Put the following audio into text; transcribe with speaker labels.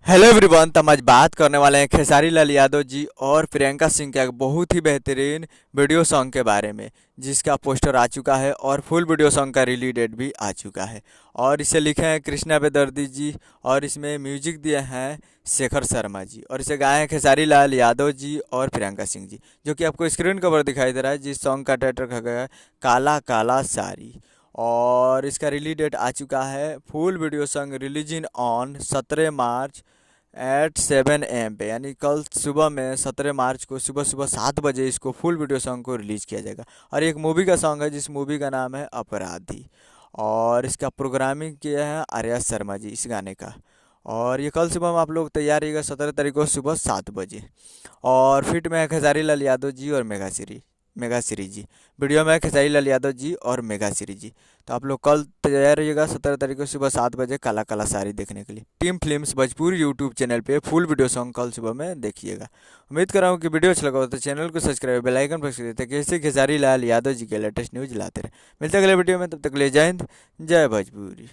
Speaker 1: Hello everyone. तो हम आज बात करने वाले हैं खेसारी लाल यादव जी और प्रियंका सिंह के एक बहुत ही बेहतरीन वीडियो सॉन्ग के बारे में, जिसका पोस्टर आ चुका है और फुल वीडियो सॉन्ग का रिलीज डेट भी आ चुका है। और इसे लिखे हैं कृष्णा बेदर्दी जी और इसमें म्यूजिक दिए हैं शेखर शर्मा जी और इसे गाए हैं खेसारी लाल यादव जी और प्रियंका सिंह जी, जो कि आपको स्क्रीन कवर दिखाई दे रहा है। जिस सॉन्ग का टाइटल रखा गया है काला काला साड़ी। और इसका रिलीज डेट आ चुका है। Full video song releasing on 17 March at 7 AM पे, यानी कल सुबह में 17 मार्च को सुबह सुबह 7 बजे इसको फुल वीडियो सॉन्ग को रिलीज़ किया जाएगा। और एक मूवी का सॉन्ग है जिस मूवी का नाम है अपराधी। और इसका प्रोग्रामिंग किया है आर्या शर्मा जी इस गाने का। और ये कल सुबह में आप लोग तैयार रहिएगा 17 तारीख को सुबह 7 बजे। और फिट में है खेसारी लाल यादव जी और मेगा श्री जी। वीडियो में है खेसारी लाल यादव जी और मेगा श्री जी। तो आप लोग कल तैयार रहिएगा 17 तारीख को सुबह 7 बजे काला काला साड़ी देखने के लिए। Team films Bhojpuri YouTube channel पे फुल वीडियो सॉन्ग कल सुबह में देखिएगा। उम्मीद कर रहा हूँ कि वीडियो अच्छा लगा हो तो चैनल को सब्सक्राइब बेल आइकन प्रेस कर देते हैं, कैसे खेसारी लाल यादव जी के लेटेस्ट न्यूज लाते रहे। मिलते हैं अगले वीडियो में, तब तक ले जय हिंद जय भोजपुरी।